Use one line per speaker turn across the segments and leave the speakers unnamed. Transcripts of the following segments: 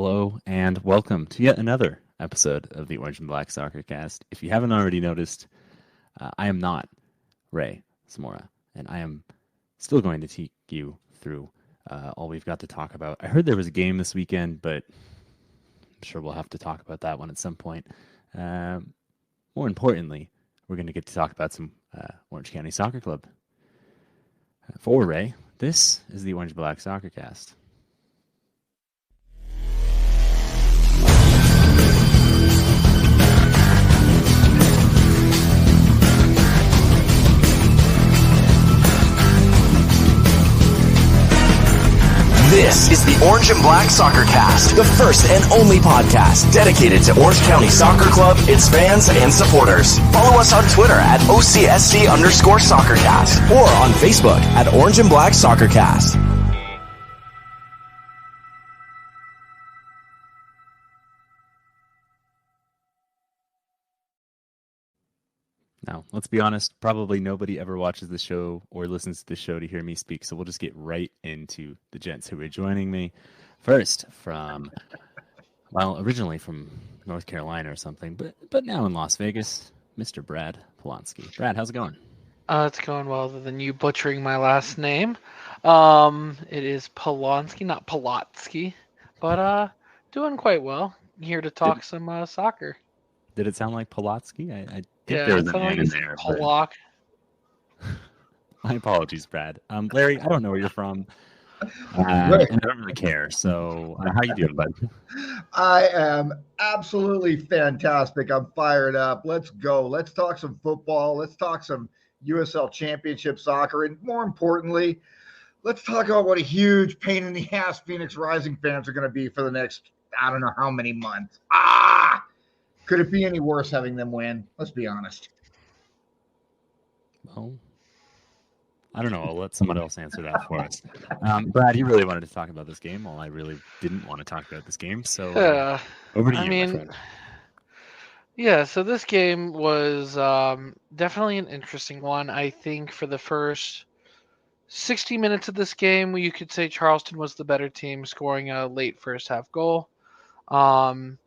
Hello and welcome to yet another episode of the Orange and Black Soccer Cast. If you haven't already noticed, I am not Ray Samora, and I am still going to take you through all we've got to talk about. I heard there was a game this weekend, but I'm sure we'll have to talk about that one at some point. More importantly, we're going to get to talk about some Orange County Soccer Club. For Ray, this is the Orange and Black Soccer Cast.
This is the Orange and Black Soccer Cast, the first and only podcast dedicated to Orange County Soccer Club, its fans, and supporters. Follow us on Twitter at OCSC_SoccerCast or on Facebook at Orange and Black Soccer Cast.
Now, let's be honest, probably nobody ever watches the show or listens to the show to hear me speak, so we'll just get right into the gents who are joining me. First, originally from North Carolina or something, but now in Las Vegas, Mr. Brad Polonsky. Brad, how's it going?
It's going well, other than you butchering my last name. It is Polonsky, not Polotsky, but doing quite well. Here to talk some soccer.
Did it sound like Polotsky? I think
Yeah,
there was
it
an
sounded
N
like
in there.
Polak.
My apologies, Brad. Larry, I don't know where you're from. And I don't really care. So, how you doing, bud?
I am absolutely fantastic. I'm fired up. Let's go. Let's talk some football. Let's talk some USL Championship soccer. And more importantly, let's talk about what a huge pain in the ass Phoenix Rising fans are going to be for the next, I don't know how many months. Could it be any worse having them win? Let's be honest.
Well, I don't know. I'll let someone else answer that for us. Brad, you really wanted to talk about this game, while I really didn't want to talk about this game. So over to you, my friend.
Yeah, so this game was definitely an interesting one. I think for the first 60 minutes of this game, you could say Charleston was the better team, scoring a late first half goal.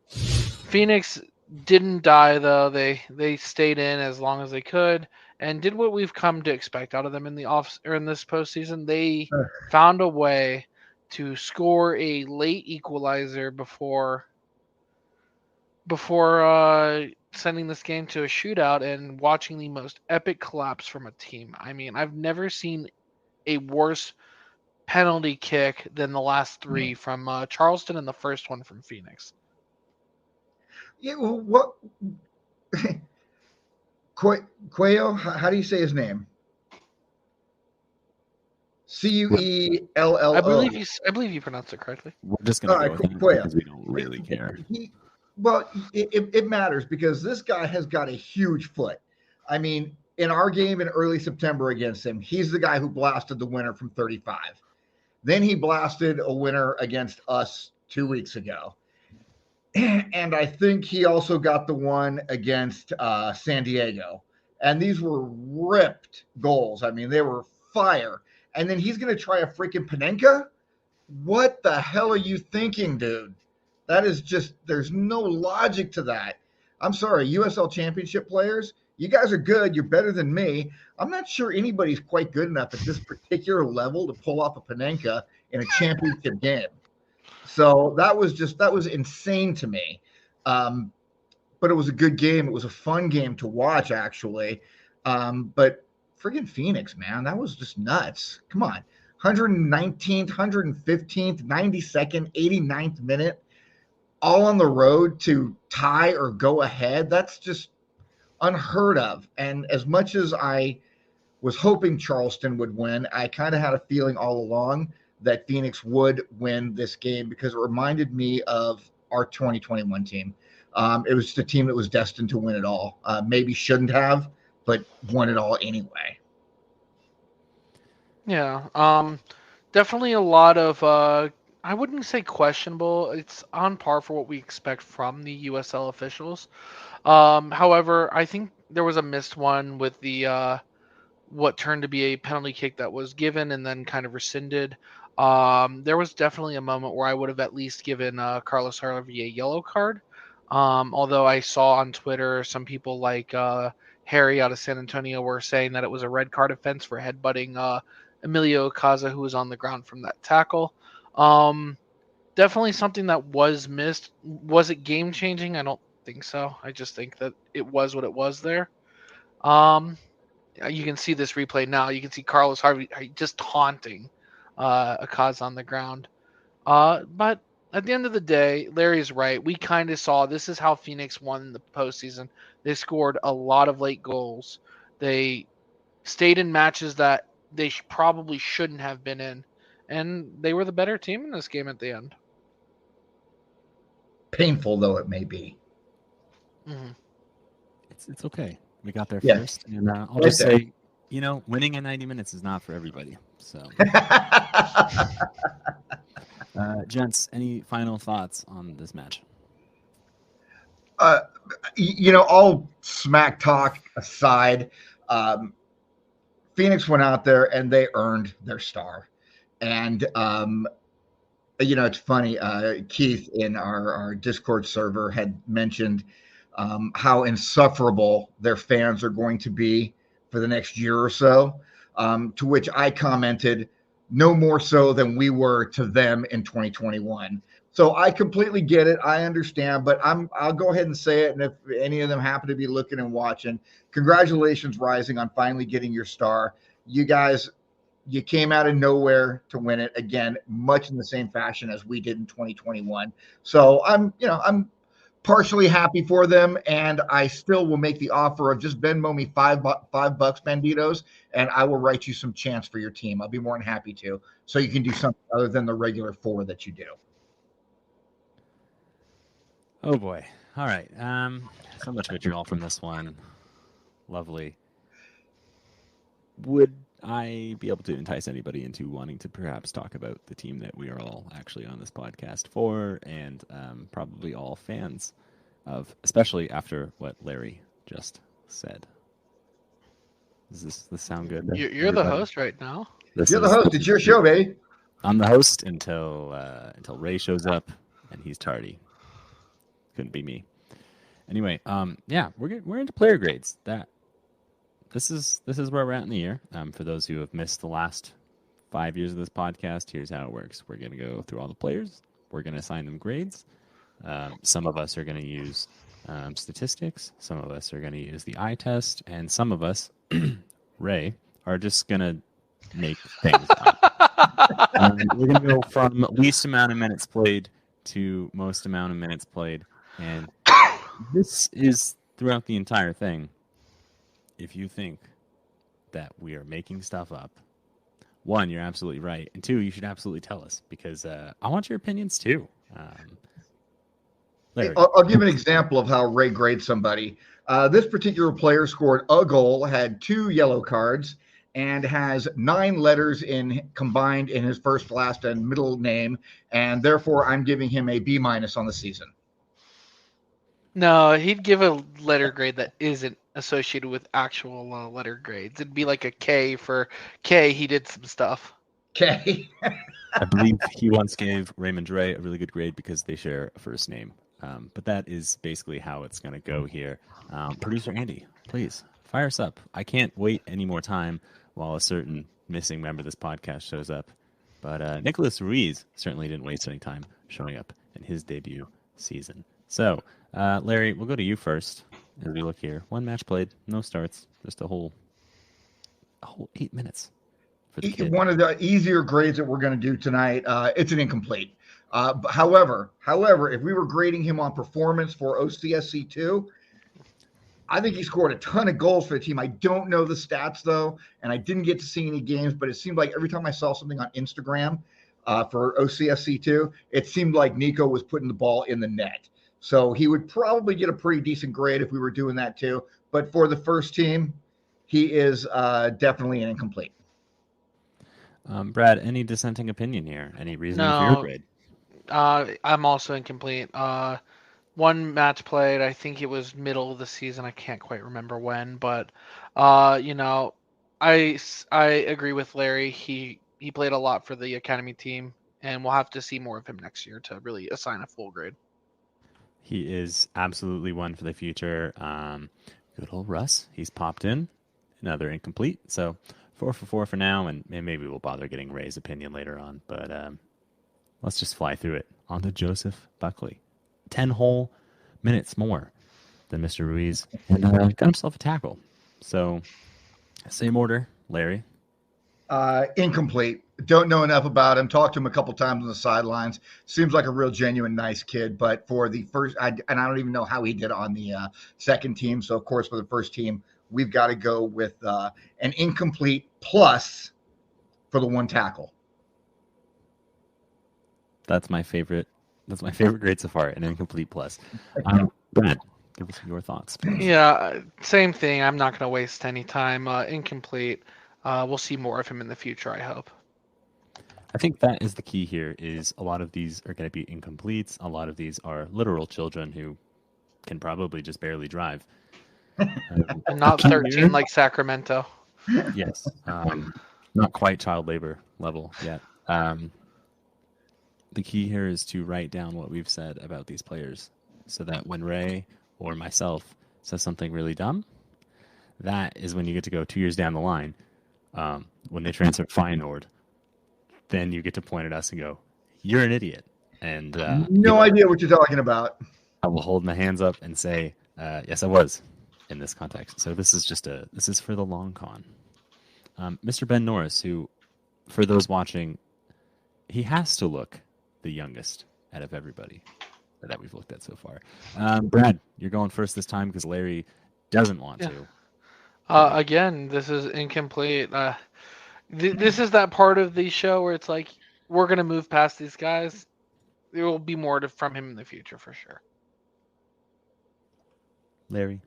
Phoenix didn't die, though. They stayed in as long as they could and did what we've come to expect out of them in this postseason. They found a way to score a late equalizer before sending this game to a shootout and watching the most epic collapse from a team. I mean, I've never seen a worse penalty kick than the last three from Charleston and the first one from Phoenix.
Yeah, well, what? Cuello, how do you say his name? Cuello.
I believe you pronounced it correctly.
We're just going to go with it because we don't really care.
It matters because this guy has got a huge foot. I mean, in our game in early September against him, he's the guy who blasted the winner from 35. Then he blasted a winner against us 2 weeks ago. And I think he also got the one against San Diego. And these were ripped goals. I mean, they were fire. And then he's going to try a freaking Panenka? What the hell are you thinking, dude? That is just, there's no logic to that. I'm sorry, USL Championship players, you guys are good. You're better than me. I'm not sure anybody's quite good enough at this particular level to pull off a Panenka in a championship game. So that was insane to me. But it was a good game. It was a fun game to watch, actually. But friggin' Phoenix, man, that was just nuts. Come on. 119th, 115th, 92nd, 89th minute, all on the road to tie or go ahead. That's just unheard of. And as much as I was hoping Charleston would win, I kind of had a feeling all along that Phoenix would win this game because it reminded me of our 2021 team. It was the team that was destined to win it all. Maybe shouldn't have, but won it all anyway.
Yeah, definitely a lot of, I wouldn't say questionable. It's on par for what we expect from the USL officials. However, I think there was a missed one with the what turned to be a penalty kick that was given and then kind of rescinded. There was definitely a moment where I would have at least given Carlos Harvey a yellow card. Although I saw on Twitter some people like Harry out of San Antonio were saying that it was a red card offense for headbutting Emilio Okaza, who was on the ground from that tackle. Definitely something that was missed. Was it game changing? I don't think so. I just think that it was what it was there. You can see this replay now. You can see Carlos Harvey just taunting Akaza on the ground. But at the end of the day, Larry's right. We kind of saw this is how Phoenix won the postseason. They scored a lot of late goals. They stayed in matches that they probably shouldn't have been in. And they were the better team in this game at the end.
Painful though it may be.
Mm-hmm.
It's okay. We got there
Yeah.
first, and I'll just say, winning in 90 minutes is not for everybody. So, gents, any final thoughts on this match?
All smack talk aside, Phoenix went out there and they earned their star. And, it's funny. Keith in our Discord server had mentioned how insufferable their fans are going to be for the next year or so, to which I commented, no more so than we were to them in 2021. So I completely get it. I understand, but I'll go ahead and say it. And if any of them happen to be looking and watching, congratulations, Rising, on finally getting your star. You guys, you came out of nowhere to win it again, much in the same fashion as we did in 2021. So I'm partially happy for them, and I still will make the offer of just Venmo me $5, Banditos, and I will write you some chants for your team. I'll be more than happy to, so you can do something other than the regular 4 that you do.
Oh boy! All right, so much vitriol from this one. Lovely. Would I be able to entice anybody into wanting to perhaps talk about the team that we are all actually on this podcast for, and probably all fans of, especially after what Larry just said? Does this sound good?
You're the host right now.
You're the host. It's your show, baby.
I'm the host until Ray shows up, and he's tardy. Couldn't be me. Anyway, we're into player grades. This is where we're at in the year. For those who have missed the last 5 years of this podcast, here's how it works. We're going to go through all the players. We're going to assign them grades. Some of us are going to use statistics. Some of us are going to use the eye test. And some of us, Ray, are just going to make things up. We're going to go from least amount of minutes played to most amount of minutes played. And this is throughout the entire thing. If you think that we are making stuff up, 1, you're absolutely right. And 2, you should absolutely tell us, because I want your opinions too.
I'll give an example of how Ray grades somebody. This particular player scored a goal, had 2 yellow cards, and has 9 letters combined in his first, last, and middle name. And therefore, I'm giving him a B- on the season.
No, he'd give a letter grade that isn't associated with actual letter grades. It'd be like a K for K. He did some stuff.
K.
I believe he once gave Raymond Ray a really good grade because they share a first name. But that is basically how it's going to go here. Producer Andy, please fire us up. I can't wait any more time while a certain missing member of this podcast shows up. But Nicholas Ruiz certainly didn't waste any time showing up in his debut season. So, Larry, we'll go to you first as we look here. 1 match played, no starts, just a whole 8 minutes for the kid.
One of the easier grades that we're going to do tonight, it's an incomplete. However, if we were grading him on performance for OCSC 2, I think he scored a ton of goals for the team. I don't know the stats, though, and I didn't get to see any games, but it seemed like every time I saw something on Instagram for OCSC 2, it seemed like Nico was putting the ball in the net. So he would probably get a pretty decent grade if we were doing that too. But for the first team, he is definitely an incomplete.
Brad, any dissenting opinion here? Any reason for your grade?
I'm also incomplete. 1 match played. I think it was middle of the season. I can't quite remember when, but I agree with Larry. He he played a lot for the academy team, and we'll have to see more of him next year to really assign a full grade.
He is absolutely one for the future. Good old Russ. He's popped in. Another incomplete. So 4 for 4 for now, and maybe we'll bother getting Ray's opinion later on. But let's just fly through it. On to Joseph Buckley. 10 whole minutes more than Mr. Ruiz, and got himself a tackle. So same order, Larry.
Incomplete. Don't know enough about him. Talked to him a couple times on the sidelines. Seems like a real genuine, nice kid. But for the first, and I don't even know how he did on the second team. So, of course, for the first team, we've got to go with an incomplete plus for the one tackle.
That's my favorite. That's my favorite grade so far, an incomplete plus. Brad, give us your thoughts.
Yeah, same thing. I'm not going to waste any time. Incomplete. We'll see more of him in the future, I hope.
I think that is the key here. Is a lot of these are going to be incompletes. A lot of these are literal children who can probably just barely drive.
And not 13 like Sacramento.
Yes, not quite child labor level yet. The key here is to write down what we've said about these players so that when Ray or myself says something really dumb, that is when you get to go 2 years down the line. When they transfer Feyenoord, then you get to point at us and go, you're an idiot. And
no idea what you're talking about.
I will hold my hands up and say, yes, I was in this context. So this is for the long con. Mr. Ben Norris, who, for those watching, he has to look the youngest out of everybody that we've looked at so far. Brad, you're going first this time because Larry doesn't want to.
Again, this is incomplete. This is that part of the show where it's like, we're going to move past these guys. There will be more from him in the future for sure.
Larry?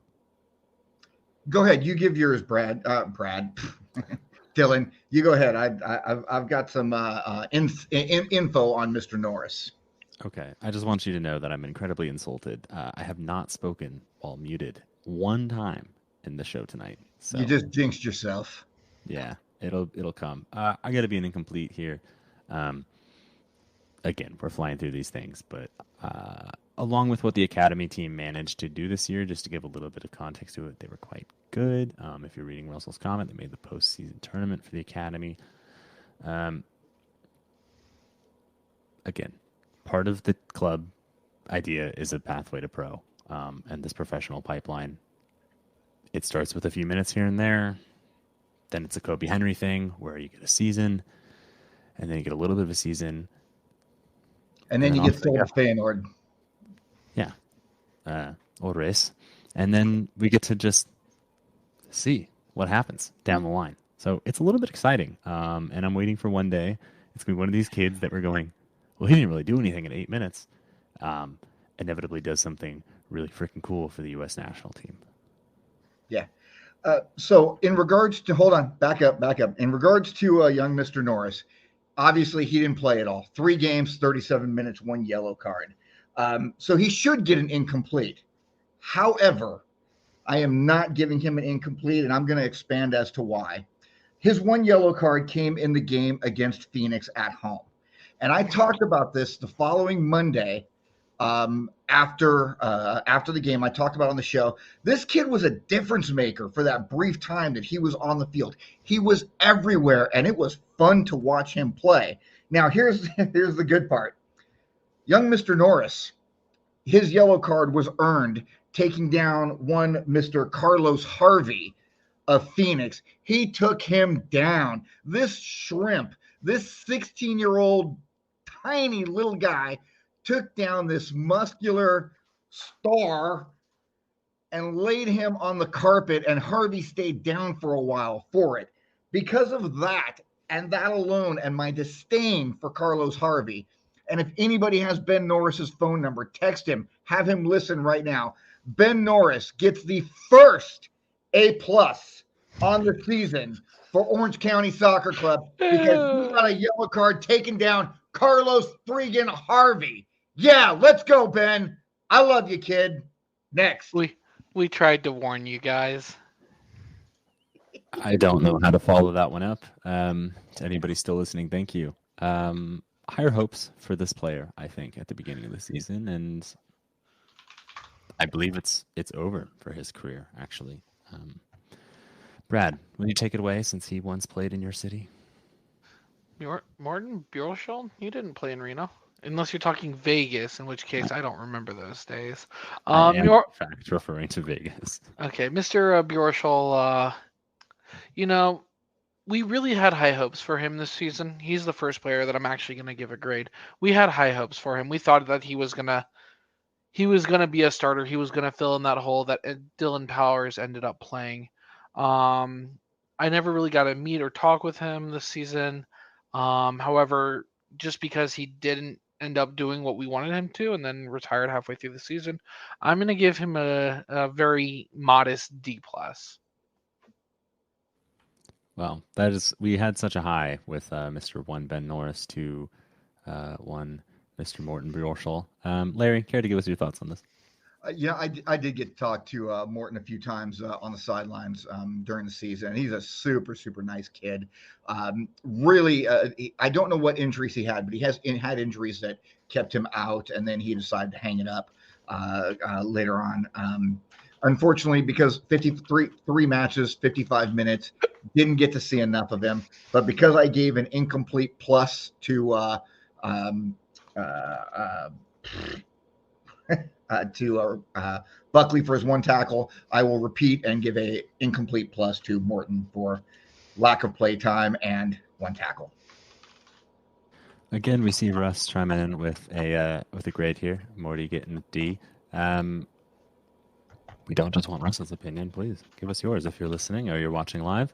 Go ahead. You give yours, Brad. Dylan, you go ahead. I've got some info on Mr. Norris.
Okay. I just want you to know that I'm incredibly insulted. I have not spoken while muted one time in the show tonight. So
you just jinxed yourself.
Yeah, it'll come. I got to be an incomplete here. Again, we're flying through these things, but along with what the academy team managed to do this year, just to give a little bit of context to it, they were quite good. If you're reading Russell's comment, they made the postseason tournament for the academy. Again, part of the club idea is a pathway to pro, and this professional pipeline. It starts with a few minutes here and there. Then it's a Kobe Henry thing where you get a season, and then you get a little bit of a season.
And then you get sold to Feyenoord.
Yeah. Or race. And then we get to just see what happens down the line. So it's a little bit exciting. And I'm waiting for one day. It's going to be one of these kids that we're going, well, he didn't really do anything in 8 minutes. Inevitably does something really freaking cool for the U.S. national team.
Yeah. So in regards to, hold on, back up. In regards to young Mr. Norris, obviously he didn't play at all. 3 games, 37 minutes, 1 yellow card. So he should get an incomplete. However, I am not giving him an incomplete, and I'm going to expand as to why. His 1 yellow card came in the game against Phoenix at home. And I talked about this the following Monday after the game. I talked about it on the show. This kid was a difference maker for that brief time that he was on the field. He was everywhere, and it was fun to watch him play. Now, here's the good part. Young Mr. Norris, his yellow card was earned taking down one Mr. Carlos Harvey of Phoenix. He took him down. This shrimp, this 16-year-old tiny little guy took down this muscular star and laid him on the carpet, and Harvey stayed down for a while for it. Because of that, and that alone, and my disdain for Carlos Harvey, and if anybody has Ben Norris's phone number, text him, have him listen right now. Ben Norris gets the first A+ on the season for Orange County Soccer Club because he got a yellow card taking down Carlos freaking Harvey. Yeah, let's go, Ben. I love you, kid. Next.
We tried to warn you guys.
I don't know how to follow that one up. To anybody still listening, thank you. Higher hopes for this player, I think, at the beginning of the season, and I believe it's over for his career, actually. Brad, will you take it away since he once played in your city?
Morten Bjorshol? You didn't play in Reno. Unless you're talking Vegas, in which case I don't remember those days.
I am, in fact, referring to Vegas.
Okay, Mr. Bjorshol, we really had high hopes for him this season. He's the first player that I'm actually going to give a grade. We had high hopes for him. We thought that he was going to be a starter. He was going to fill in that hole that Dylan Powers ended up playing. I never really got to meet or talk with him this season. However, just because he didn't end up doing what we wanted him to and then retired halfway through the season, I'm going to give him a very modest D+.
Well, we had such a high with Mr. 1 Ben Norris to 1 Mr. Morten Bjorshol. Larry, care to give us your thoughts on this?
I did get to talk to Morten a few times on the sidelines during the season. He's a super, super nice kid. Really, I don't know what injuries he had, but he had injuries that kept him out, and then he decided to hang it up later on. Unfortunately, because 53 matches, 55 minutes, didn't get to see enough of him. But because I gave an incomplete plus to Buckley for his 1 tackle, I will repeat and give a incomplete plus to Morten for lack of play time and 1 tackle.
Again, we see Russ chiming in with a grade here. Morty getting a D. We don't just want Russ's opinion. Please give us yours if you're listening or you're watching live.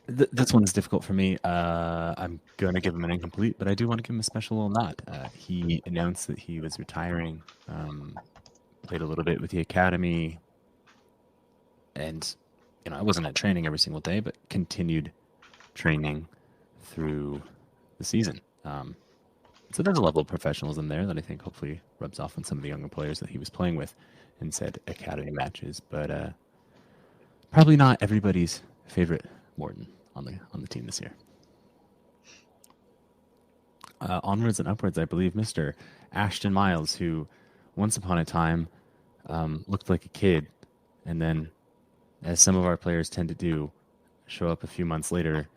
This one's difficult for me. I'm going to give him an incomplete, but I do want to give him a special little nod. He announced that he was retiring, played a little bit with the academy, and I wasn't at training every single day, but continued training through the season. So there's a level of professionalism there that I think hopefully rubs off on some of the younger players that he was playing with in said academy matches, but probably not everybody's favorite Morten on the team this year. Onwards and upwards, I believe, Mr. Ashton Miles, who once upon a time looked like a kid, and then, as some of our players tend to do, show up a few months later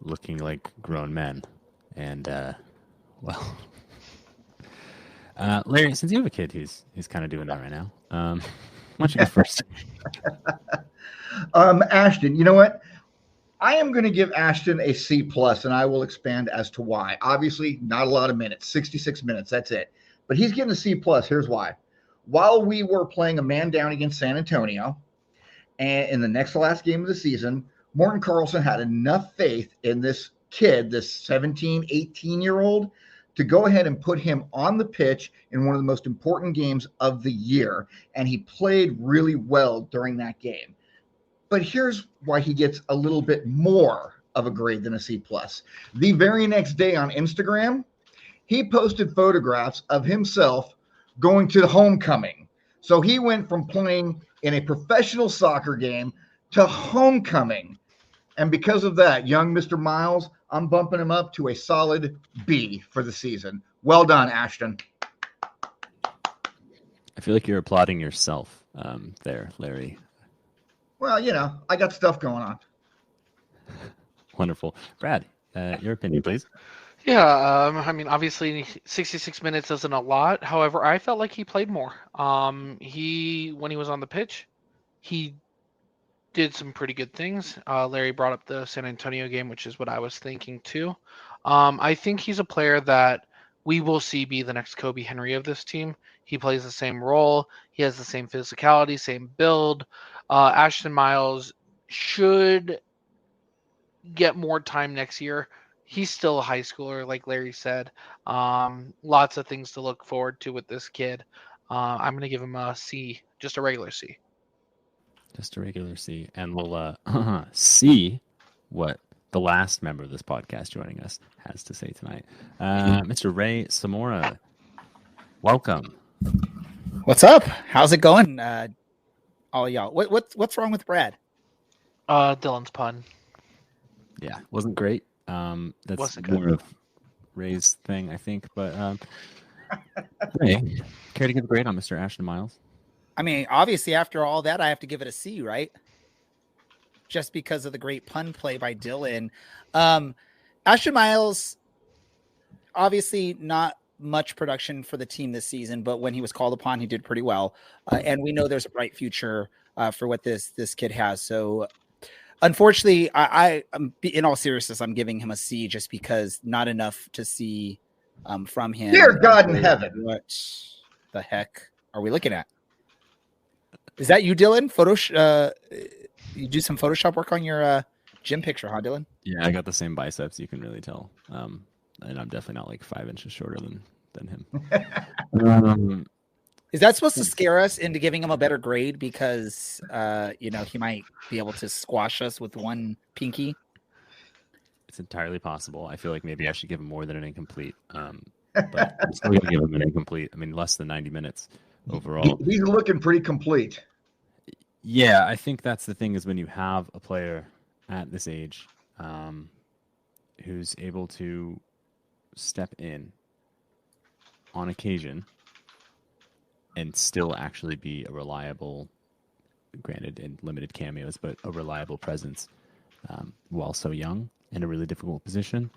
looking like grown men. And, Larry, since you have a kid who's kind of doing that right now, why don't you go first?
Ashton, you know what? I am going to give Ashton a C+, and I will expand as to why. Obviously, not a lot of minutes, 66 minutes, that's it. But he's getting a C+. Here's why. While we were playing a man down against San Antonio, and in the next to last game of the season, Morten Carlson had enough faith in this kid, this 17, 18-year-old, to go ahead and put him on the pitch in one of the most important games of the year. And he played really well during that game. But here's why he gets a little bit more of a grade than a C+. The very next day on Instagram, he posted photographs of himself going to the homecoming. So he went from playing in a professional soccer game to homecoming. And because of that, young Mr. Miles, I'm bumping him up to a solid B for the season. Well done, Ashton.
I feel like you're applauding yourself there, Larry.
Well, I got stuff going on.
Wonderful. Brad, your opinion, please.
Yeah, obviously 66 minutes isn't a lot. However, I felt like he played more. When he was on the pitch, he did some pretty good things. Larry brought up the San Antonio game, which is what I was thinking too. I think he's a player that we will see be the next Kobe Henry of this team. He plays the same role. He has the same physicality, same build. Ashton Miles should get more time next year. He's still a high schooler, like Larry said. Lots of things to look forward to with this kid. I'm going to give him a C, just a regular C.
Just a regular C. And we'll see what the last member of this podcast joining us has to say tonight. Mr. Ray Samora, welcome.
What's up? How's it going? All y'all. What's wrong with Brad?
Dylan's pun.
Yeah, wasn't great. That's
Wasn't
more
good.
of Ray's thing, I think. But Ray, care to give a grade on Mr. Ashton Miles?
I mean, obviously, after all that, I have to give it a C, right? Just because of the great pun play by Dylan. Ashton Miles, obviously not much production for the team this season, but when he was called upon, he did pretty well. And we know there's a bright future for what this kid has. So unfortunately, I'm in all seriousness, I'm giving him a C just because not enough to see from him.
Dear God in heaven.
What the heck are we looking at? Is that you, Dylan? You do some Photoshop work on your gym picture, huh, Dylan?
Yeah, I got the same biceps. You can really tell. And I'm definitely not like 5 inches shorter than him.
Is that supposed to scare us into giving him a better grade because he might be able to squash us with one pinky?
It's entirely possible. I feel like maybe I should give him more than an incomplete. But I'm still gonna give him an incomplete. I mean, less than 90 minutes overall.
He's looking pretty complete.
Yeah, I think that's the thing is when you have a player at this age who's able to step in on occasion and still actually be a reliable, granted in limited cameos, but a reliable presence while so young in a really difficult position.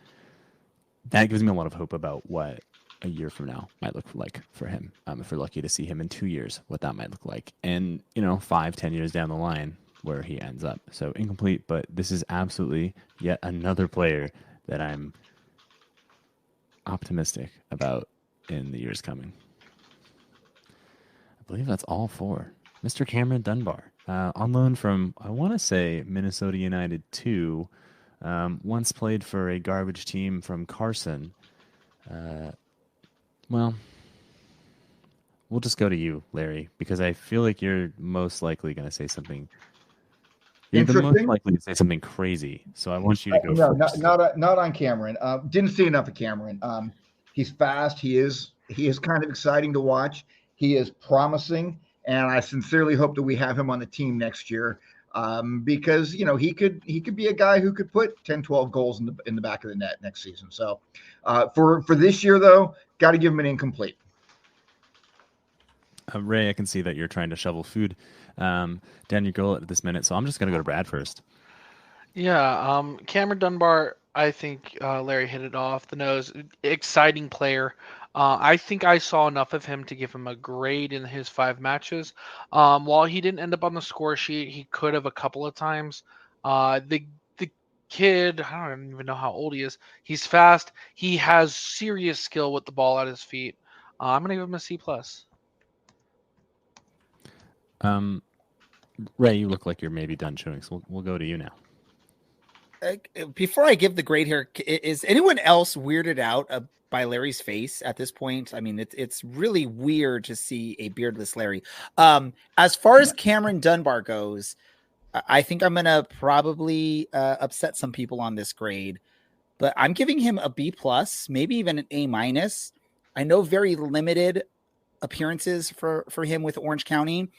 That gives me a lot of hope about what a year from now might look like for him. If we're lucky to see him in 2 years, what that might look like. And, 5-10 years down the line where he ends up. So incomplete, but this is absolutely yet another player that I'm optimistic about in the years coming. I believe that's all for Mr. Cameron Dunbar. On loan from, I want to say, Minnesota United 2. Once played for a garbage team from Carson. Well, we'll just go to you, Larry, because I feel like you're most likely going to say something. You're the most likely to say something crazy, so I want you to go first.
Not on Cameron. Didn't see enough of Cameron. He's fast. He is kind of exciting to watch. He is promising, and I sincerely hope that we have him on the team next year. Because he could be a guy who could put 10, 12 goals in the back of the net next season. So for this year though, got to give him an incomplete.
Ray, I can see that you're trying to shovel food down your goal at this minute, so I'm just going to go to Brad first.
Yeah, Cameron Dunbar, I think Larry hit it off the nose. Exciting player. I think I saw enough of him to give him a grade in his 5 matches. While he didn't end up on the score sheet, he could have a couple of times. The kid, I don't even know how old he is. He's fast. He has serious skill with the ball at his feet. I'm going to give him a C+.
Ray, you look like you're maybe done chewing, so we'll go to you now.
Before I give the grade here, is anyone else weirded out by Larry's face at this point? I mean, it's really weird to see a beardless Larry. As far as Cameron Dunbar goes, I think I'm going to probably upset some people on this grade, but I'm giving him a B+, maybe even an A-. I know very limited appearances for him with Orange County,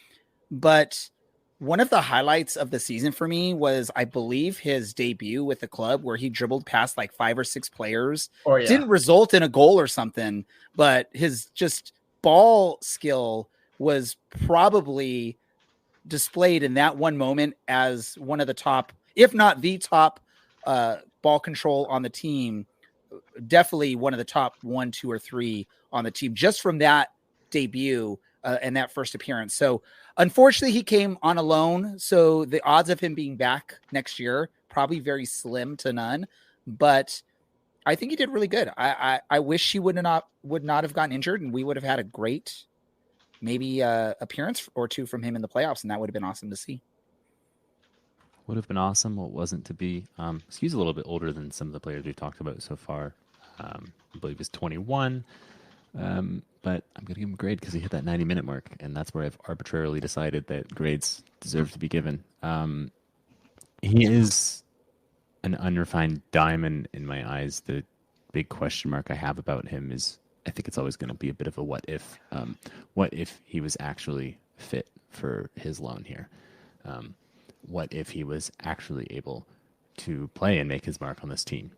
but one of the highlights of the season for me was, I believe, his debut with the club where he dribbled past like 5 or 6 players. Oh, yeah. Didn't result in a goal or something, but his just ball skill was probably displayed in that one moment as one of the top, if not the top ball control on the team. Definitely one of the top 1, 2, or 3 on the team just from that debut and that first appearance. So unfortunately he came on a loan, so the odds of him being back next year probably very slim to none, but I think he did really good. I wish he would not have gotten injured, and we would have had a great maybe appearance or 2 from him in the playoffs, and that would have been awesome to see.
Would have been awesome. What wasn't to be. He's a little bit older than some of the players we've talked about so far. I believe he's 21. But I'm going to give him a grade because he hit that 90-minute mark, and that's where I've arbitrarily decided that grades deserve to be given. He is an unrefined diamond in my eyes. The big question mark I have about him is, I think it's always going to be a bit of a what if. What if he was actually fit for his loan here? what if he was actually able to play and make his mark on this team.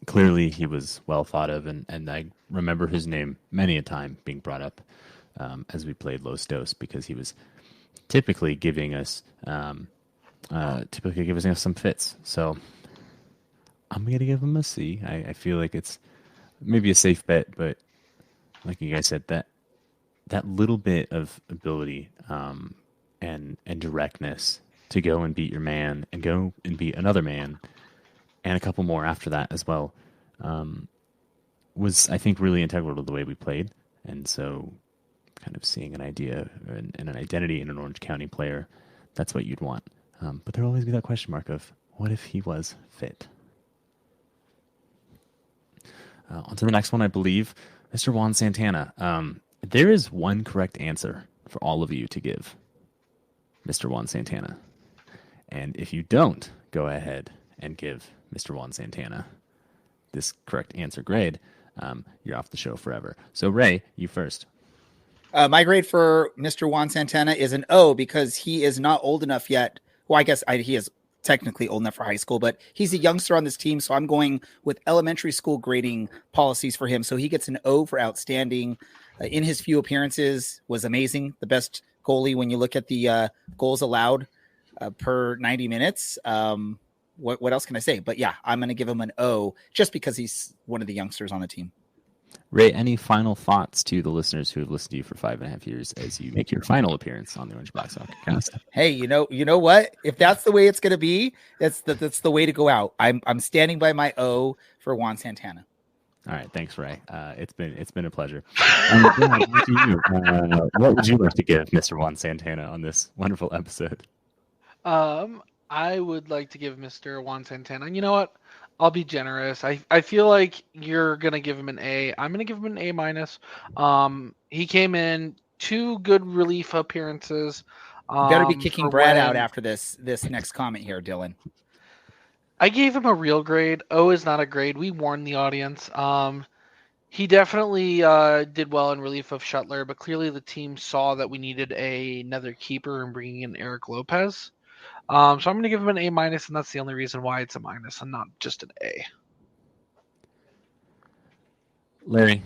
Clearly, he was well thought of, and I remember his name many a time being brought up as we played Los Dos, because he was typically giving us some fits. So I'm going to give him a C. I feel like it's maybe a safe bet, but like you guys said, that little bit of ability and directness to go and beat your man and go and beat another man and a couple more after that as well was, I think, really integral to the way we played. And so kind of seeing an idea and an identity in an Orange County player, that's what you'd want. But there'll always be that question mark of, what if he was fit? On to the next one, I believe, Mr. Juan Santana. There is one correct answer for all of you to give Mr. Juan Santana. And if you don't go ahead and give Mr. Juan Santana this correct answer grade, you're off the show forever. So, Ray, you first.
My grade for Mr. Juan Santana is an O, because he is not old enough yet. Well, I guess he is technically old enough for high school, but he's a youngster on this team, so I'm going with elementary school grading policies for him. So he gets an O for outstanding. In his few appearances, was amazing. The best goalie when you look at the goals allowed per 90 minutes. What else can I say? But yeah, I'm going to give him an O just because he's one of the youngsters on the team.
Ray, any final thoughts to the listeners who have listened to you for 5.5 years as you make your final appearance on the Orange Black Soccer Cast?
Hey, you know what? If that's the way it's going to be, that's the way to go out. I'm standing by my O for Juan Santana.
All right, thanks, Ray. It's been a pleasure. What would you like to give Mr. Juan Santana on this wonderful episode?
I would like to give Mr. Juan Santana. You know what? I'll be generous. I feel like you're gonna give him an A. I'm gonna give him an A minus. He came in 2 good relief appearances.
You better be kicking Brad out after this next comment here, Dylan.
I gave him a real grade. O is not a grade. We warned the audience. He definitely did well in relief of Shuttler, but clearly the team saw that we needed another keeper and bringing in Eric Lopez. So I'm going to give him an A minus, and that's the only reason why it's a minus and not just an A.
Larry.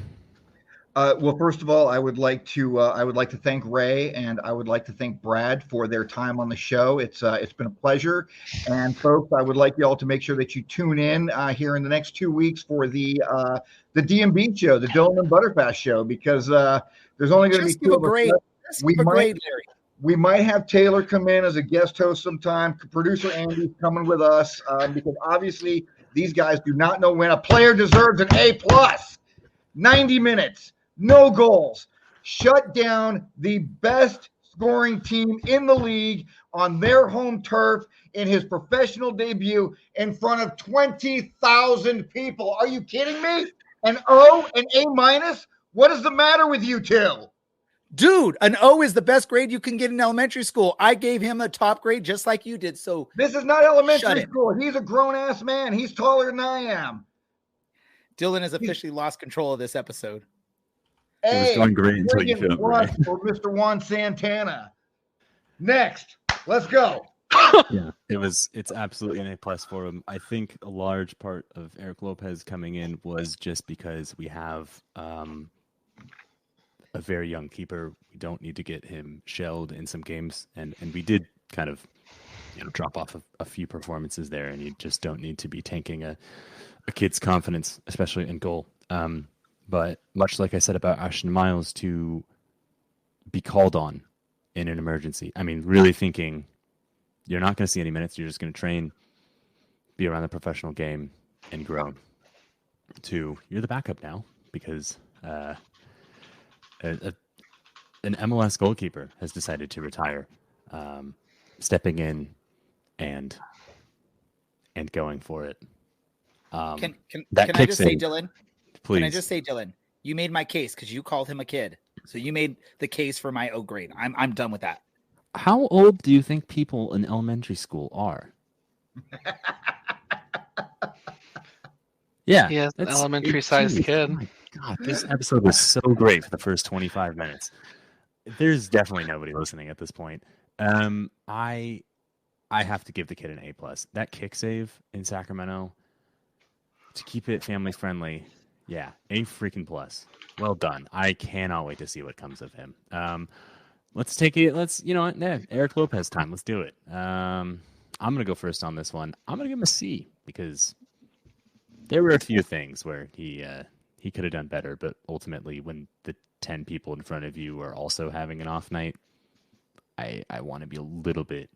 Well, first of all, I would like to thank Ray, and I would like to thank Brad for their time on the show. It's been a pleasure, and folks, I would like you all to make sure that you tune in here in the next 2 weeks for the DMB show, the Dylan and Butterfast show, because there's only going to be 2 of us. We might have Taylor come in as a guest host sometime. Producer Andy's coming with us because obviously these guys do not know when a player deserves an A+. 90 minutes. No goals. Shut down the best scoring team in the league on their home turf in his professional debut in front of 20,000 people. Are you kidding me? An O, an A minus? What is the matter with you two?
Dude, an O is the best grade you can get in elementary school. I gave him a top grade just like you did. So
this is not elementary school. He's a grown-ass man. He's taller than I am.
Dylan has officially lost control of this episode.
It was going great until you feel
it. For Mr. Juan Santana. Next, let's go.
Yeah, it's absolutely an A+ for him. I think a large part of Eric Lopez coming in was just because we have a very young keeper. We don't need to get him shelled in some games, and we did kind of drop off a few performances there, and you just don't need to be tanking a kid's confidence, especially in goal. But much like I said about Ashton Miles, to be called on in an emergency, I mean, really thinking you're not going to see any minutes, you're just going to train, be around the professional game, and grow, to you're the backup now because an MLS goalkeeper has decided to retire, stepping in and going for it.
Can I just say, Dylan?
Please.
Can I just say, Dylan? You made my case because you called him a kid, so you made the case for my O grade. I'm done with that.
How old do you think people in elementary school are? Yeah,
he has an elementary-sized kid.
Oh my God, this episode was so great for the first 25 minutes. There's definitely nobody listening at this point. I have to give the kid an A+. That kick save in Sacramento to keep it family friendly, yeah, A freaking plus. Well done. I cannot wait to see what comes of him. Let's take it. You know what? Yeah, Eric Lopez time. Let's do it. I'm gonna go first on this one. I'm gonna give him a C because there were a few things where he could have done better, but ultimately, when the 10 people in front of you are also having an off night, I want to be a little bit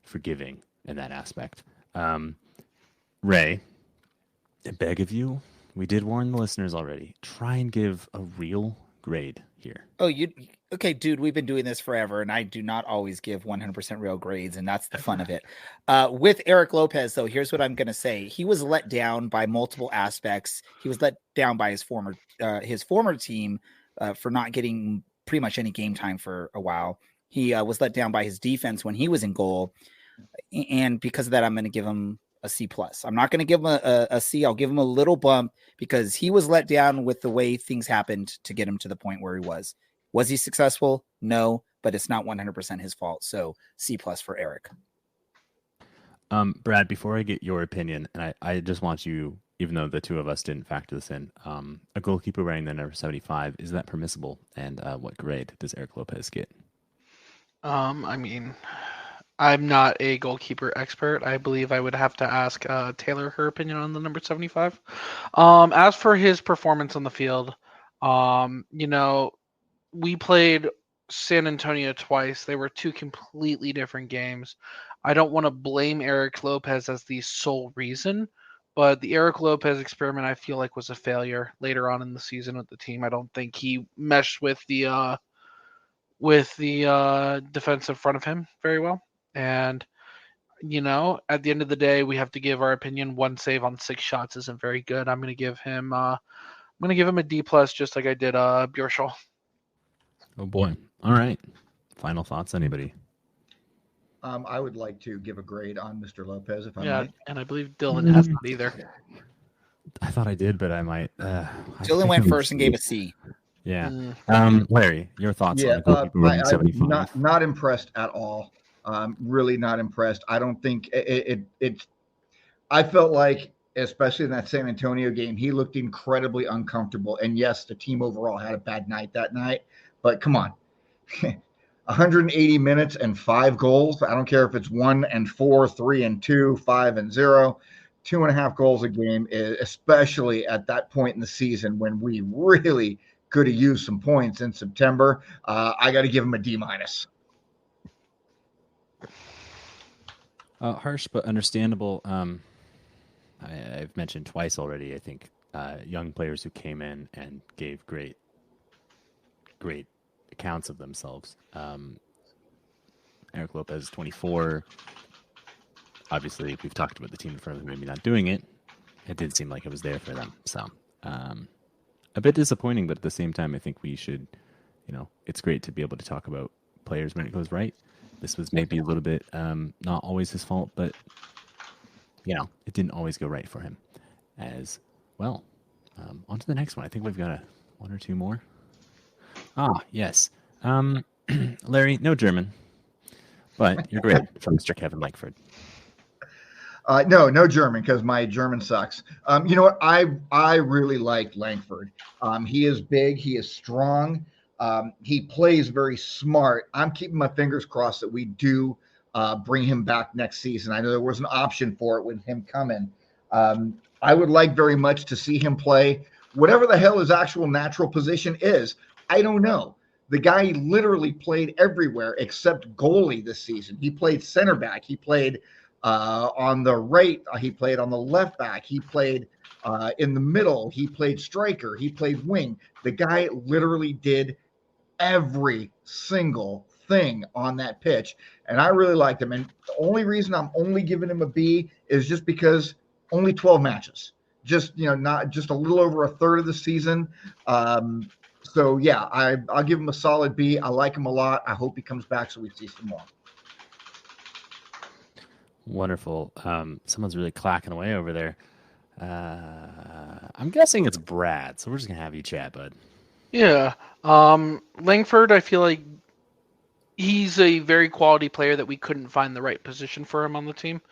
forgiving in that aspect. Ray, I beg of you, we did warn the listeners already. Try and give a real grade here.
Oh, okay, dude, we've been doing this forever, and I do not always give 100% real grades, and that's the fun of it. With Eric Lopez, though, here's what I'm going to say. He was let down by multiple aspects. He was let down by his former team for not getting pretty much any game time for a while. He was let down by his defense when he was in goal, and because of that, I'm going to give him a C+. I'm not going to give him a C. I'll give him a little bump because he was let down with the way things happened to get him to the point where he was. Was he successful? No, but it's not 100% his fault. So C+ for Eric.
Brad, before I get your opinion, and I just want you, even though the two of us didn't factor this in, a goalkeeper wearing the number 75, is that permissible? And what grade does Eric Lopez get?
I mean, I'm not a goalkeeper expert. I believe I would have to ask Taylor her opinion on the number 75. As for his performance on the field, we played San Antonio twice. They were two completely different games. I don't want to blame Eric Lopez as the sole reason, but the Eric Lopez experiment I feel like was a failure later on in the season with the team. I don't think he meshed with the defense in front of him very well. And, at the end of the day, we have to give our opinion. One save on 6 shots isn't very good. I'm going to give him a D+, just like I did Bjorshol.
Oh boy. All right. Final thoughts, anybody?
I would like to give a grade on Mr. Lopez if I might.
And I believe Dylan has not either.
I thought I did, but I might.
Dylan went first and gave a C.
Yeah. Larry, your thoughts on the goalkeeper wearing 75?
Not impressed at all. Really not impressed. I don't think it's. I felt like, especially in that San Antonio game, he looked incredibly uncomfortable. And yes, the team overall had a bad night that night. But come on, 180 minutes and 5 goals. I don't care if it's 1-4, 3-2, 5-0, 2.5 goals a game, especially at that point in the season when we really could have used some points in September. I got to give him a D-.
Harsh but understandable. I've mentioned twice already, I think, young players who came in and gave great accounts of themselves. Eric Lopez, 24. Obviously, we've talked about the team in front of him maybe not doing it. It did seem like it was there for them. So a bit disappointing, but at the same time, I think we should, it's great to be able to talk about players when it goes right. This was maybe a little bit not always his fault, but it didn't always go right for him as well. On to the next one. I think we've got one or two more. Yes. Larry, no German, but you're great from Mr. Kevin Langford.
No German because my German sucks. You know what? I really like Langford. He is big. He is strong. He plays very smart. I'm keeping my fingers crossed that we do bring him back next season. I know there was an option for it with him coming. I would like very much to see him play whatever the hell his actual natural position is. I don't know. The guy literally played everywhere except goalie this season. He played center back. He played on the right. He played on the left back. He played in the middle. He played striker. He played wing. The guy literally did every single thing on that pitch. And I really liked him. And the only reason I'm only giving him a B is just because only 12 matches. Just, not just a little over a third of the season. So, yeah, I'll give him a solid B. I like him a lot. I hope he comes back so we see some more.
Wonderful. Someone's really clacking away over there. I'm guessing it's Brad, so we're just going to have you chat, bud.
Yeah. Langford, I feel like he's a very quality player that we couldn't find the right position for him on the team.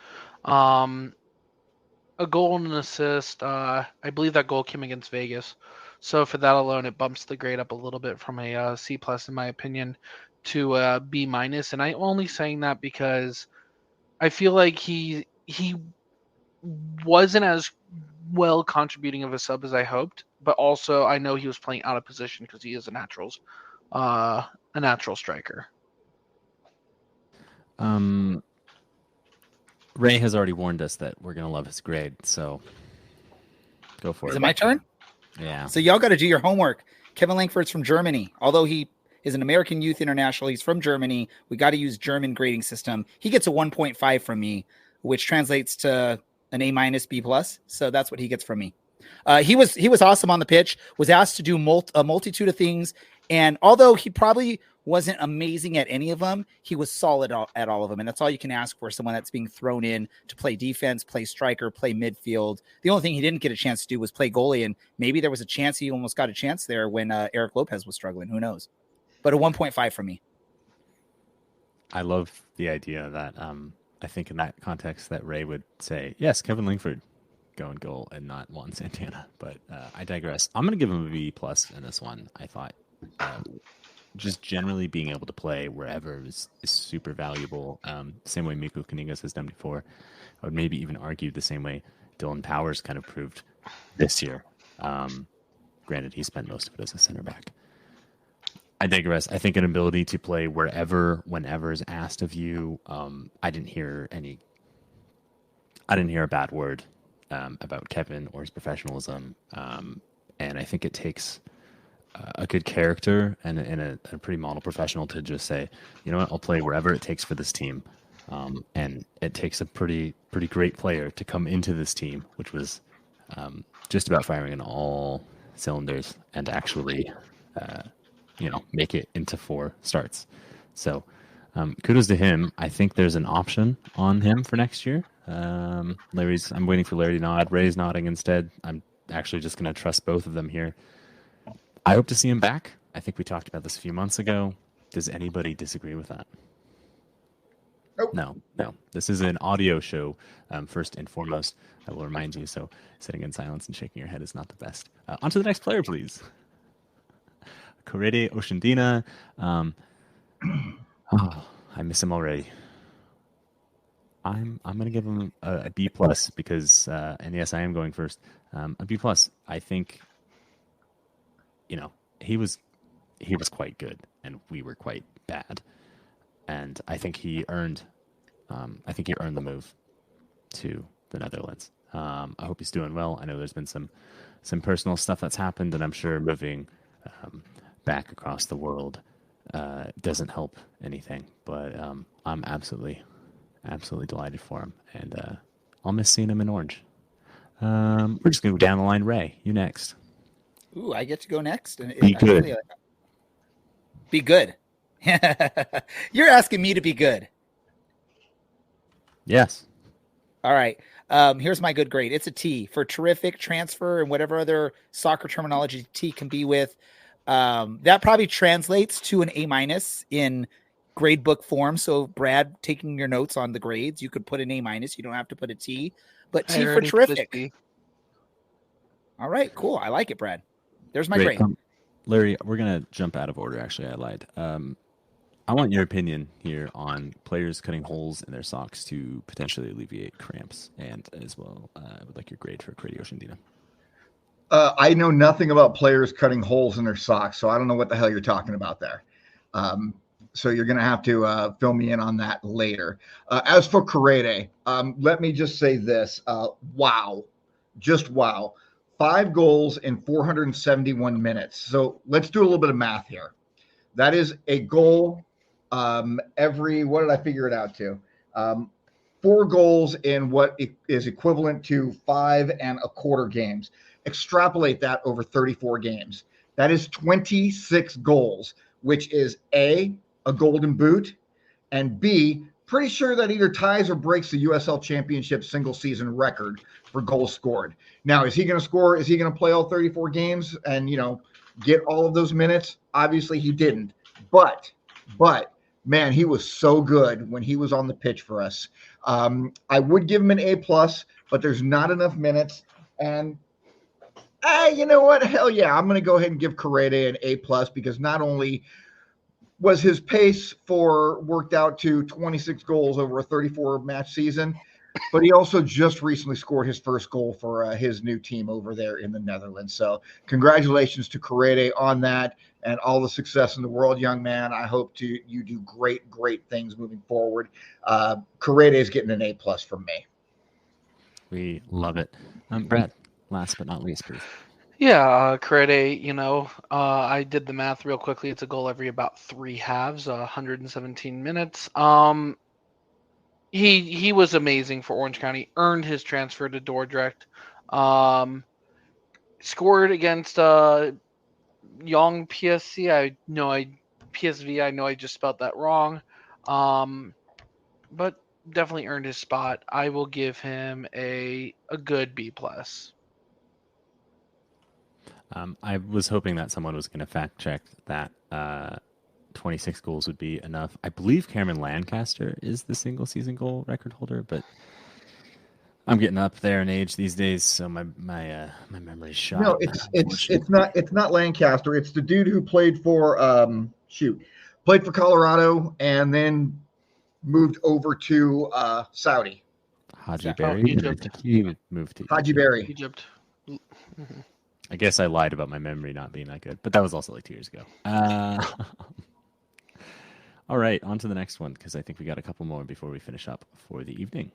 A goal and an assist. I believe that goal came against Vegas. So for that alone, it bumps the grade up a little bit from a C+ in my opinion to a B-. And I'm only saying that because I feel like he wasn't as well contributing of a sub as I hoped, but also I know he was playing out of position because he is a natural striker.
Ray has already warned us that we're gonna love his grade, so go for it.
Is it my turn?
Yeah.
So y'all got to do your homework. Kevin Langford's from Germany. Although he is an American youth international, he's from Germany. We got to use German grading system. He gets a 1.5 from me, which translates to an A- B+. So that's what he gets from me. He was awesome on the pitch, was asked to do a multitude of things. And although he probably wasn't amazing at any of them, he was solid at all of them. And that's all you can ask for someone that's being thrown in to play defense, play striker, play midfield. The only thing he didn't get a chance to do was play goalie. And maybe there was a chance he almost got a chance there when Eric Lopez was struggling. Who knows? But a 1.5 from me.
I love the idea that I think in that context that Ray would say, yes, Kevin Langford go and goal and not Juan Santana. But I digress. I'm going to give him a B+ in this one. I thought just generally being able to play wherever is super valuable. Same way Mikko Kanigas has done before. I would maybe even argue the same way Dylan Powers kind of proved this year. Granted, he spent most of it as a center back. I digress. I think an ability to play wherever, whenever is asked of you. I didn't hear a bad word about Kevin or his professionalism. And I think it takes a good character and a pretty model professional to just say, you know what, I'll play wherever it takes for this team. And it takes a pretty great player to come into this team, which was just about firing in all cylinders and actually, make it into 4 starts. So kudos to him. I think there's an option on him for next year. I'm waiting for Larry to nod. Ray's nodding instead. I'm actually just going to trust both of them here. I hope to see him back. I think we talked about this a few months ago. Does anybody disagree with that?
Nope.
No. This is an audio show, first and foremost. I will remind you, so sitting in silence and shaking your head is not the best. On to the next player, please. Korede Oshandina. I miss him already. I'm going to give him a B+ because, and yes, I am going first. A B+. I think, he was quite good and we were quite bad. And I think he earned the move to the Netherlands. I hope he's doing well. I know there's been some personal stuff that's happened, and I'm sure moving back across the world doesn't help anything. But I'm absolutely delighted for him, and I'll miss seeing him in orange. We're just gonna go down the line. Ray, you next.
Ooh, I get to go next. And
Be good.
Be good. You're asking me to be good.
Yes.
All right. Here's my good grade. It's a T for terrific, transfer, and whatever other soccer terminology T can be with. That probably translates to an A- in grade book form. So Brad, taking your notes on the grades, you could put an A-. You don't have to put a T, but T for terrific. All right, cool. I like it, Brad. There's my grade.
Larry, we're going to jump out of order. Actually, I lied. I want your opinion here on players cutting holes in their socks to potentially alleviate cramps, and as well, I would like your grade for Korede Oshandina.
I know nothing about players cutting holes in their socks, so I don't know what the hell you're talking about there. So you're going to have to fill me in on that later. As for Korede, let me just say this. Wow. Just wow. 5 goals in 471 minutes. So let's do a little bit of math here. That is a goal every, what did I figure it out to? 4 goals in what is equivalent to 5 1/4 games. Extrapolate that over 34 games. That is 26 goals, which is A, a golden boot, and B, pretty sure that either ties or breaks the USL Championship single season record for goals scored. Now, is he going to score? Is he going to play all 34 games and, get all of those minutes? Obviously he didn't. But man, he was so good when he was on the pitch for us. I would give him an A+, but there's not enough minutes. And you know what? Hell yeah, I'm going to go ahead and give Correa an A+ because not only was his pace worked out to 26 goals over a 34-match season, but he also just recently scored his first goal for his new team over there in the Netherlands. So congratulations to Correa on that and all the success in the world, young man. I hope you do great things moving forward. Correa is getting an A+ from me.
We love it. Brad, last but not least, please.
Yeah, Correa, I did the math real quickly. It's a goal every about 3 halves, 117 minutes. He was amazing for Orange County, earned his transfer to Dordrecht, scored against Young PSV. I know I just spelled that wrong, but definitely earned his spot. I will give him a good B+.
I was hoping that someone was going to fact check that 26 goals would be enough. I believe Cameron Lancaster is the single season goal record holder, but I'm getting up there in age these days, so my memory's shot.
No, it's not Lancaster. It's the dude who played for Colorado and then moved over to Saudi.
Haji Berry.
Egypt.
He moved to
Haji Berry.
Egypt.
I guess I lied about my memory not being that good, but that was also like 2 years ago. All right, on to the next one, because I think we got a couple more before we finish up for the evening.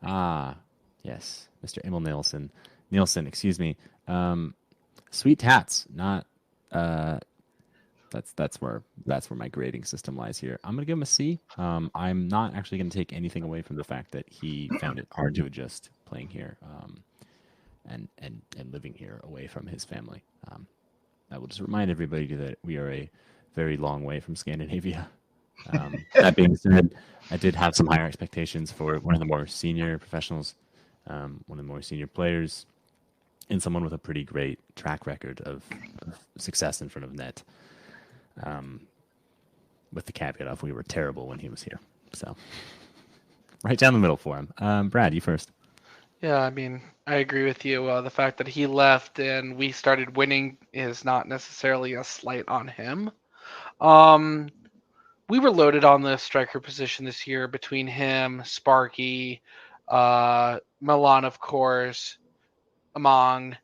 Yes, Mr. Emil Nielsen, excuse me. Sweet Tats, not that's where my grading system lies here. I'm gonna give him a C. I'm not actually gonna take anything away from the fact that he found it hard to adjust playing here. And living here away from his family. I will just remind everybody that we are a very long way from Scandinavia. That being said, I did have some higher expectations for one of the more senior professionals, one of the more senior players, and someone with a pretty great track record of success in front of net. With the caveat of we were terrible when he was here. So right down the middle for him. Brad, you first.
Yeah, I mean, I agree with you. The fact that he left and we started winning is not necessarily a slight on him. We were loaded on the striker position this year between him, Sparky, Milan, of course, Among.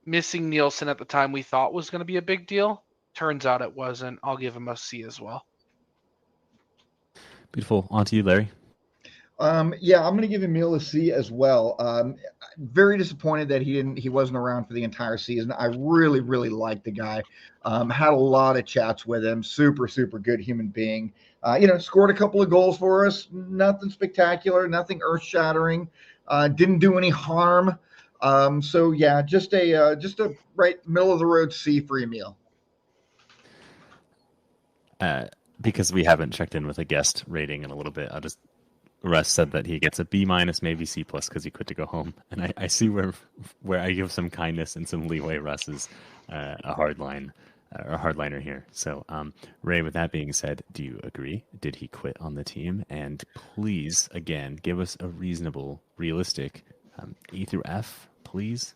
Missing Nielsen at the time we thought was going to be a big deal. Turns out it wasn't. I'll give him a C as well.
Beautiful. On to you, Larry.
Yeah, I'm going to give Emil a C as well. Very disappointed that he wasn't around for the entire season. I really liked the guy. Had a lot of chats with him. Super good human being. Scored a couple of goals for us. Nothing spectacular, nothing earth shattering. Didn't do any harm. So yeah, just a right middle of the road C for Emil.
Because we haven't checked in with a guest rating in a little bit, Russ said that he gets a B-, maybe C+ because he quit to go home, and I see where I give some kindness and some leeway. Russ is a hardliner here. So, Ray, with that being said, do you agree? Did he quit on the team? And please, again, give us a reasonable, realistic E through F, please.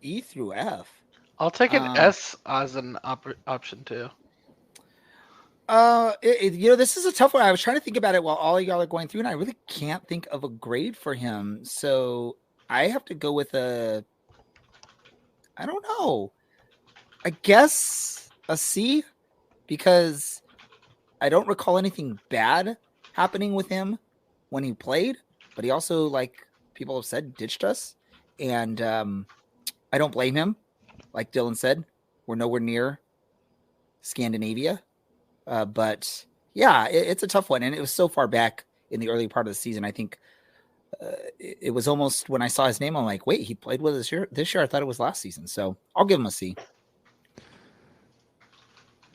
E through F.
I'll take an S as an option too.
This is a tough one. I was trying to think about it while all y'all are going through, and I really can't think of a grade for him. So I have to go with I don't know. I guess a C, because I don't recall anything bad happening with him when he played, but he also, like people have said, ditched us. And I don't blame him. Like Dylan said, we're nowhere near Scandinavia. But yeah, it's a tough one. And it was so far back in the early part of the season. I think it was almost when I saw his name, I'm like, wait, he played with us this year. I thought it was last season. So I'll give him a C.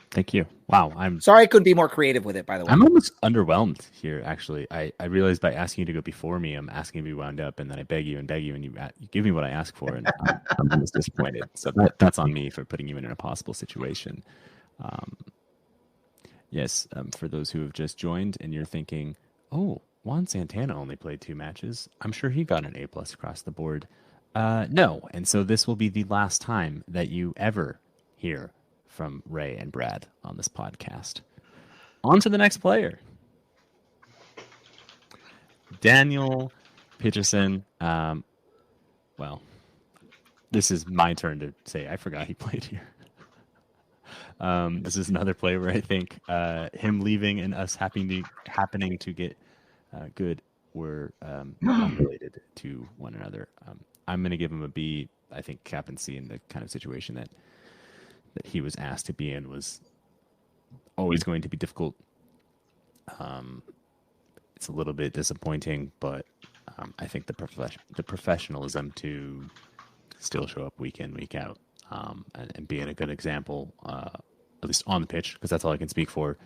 Thank you. Wow. I'm
sorry I couldn't be more creative with it, by the way.
I'm almost underwhelmed here, actually. I realized by asking you to go before me, I'm asking to be wound up, and then I beg you, and you give me what I ask for, and I'm almost disappointed. So that's on me for putting you in an impossible situation. Yes, for those who have just joined and you're thinking, oh, Juan Santana only played 2 matches. I'm sure he got an A+ across the board. No, and so this will be the last time that you ever hear from Ray and Brad on this podcast. On to the next player. Daniel Peterson. Well, this is my turn to say I forgot he played here. This is another player where I think him leaving and us happening to get good were unrelated to one another. I'm going to give him a B. I think captaincy in the kind of situation that he was asked to be in was always going to be difficult. It's a little bit disappointing, but I think the professionalism to still show up week in, week out, and being a good example, at least on the pitch, because that's all I can speak for,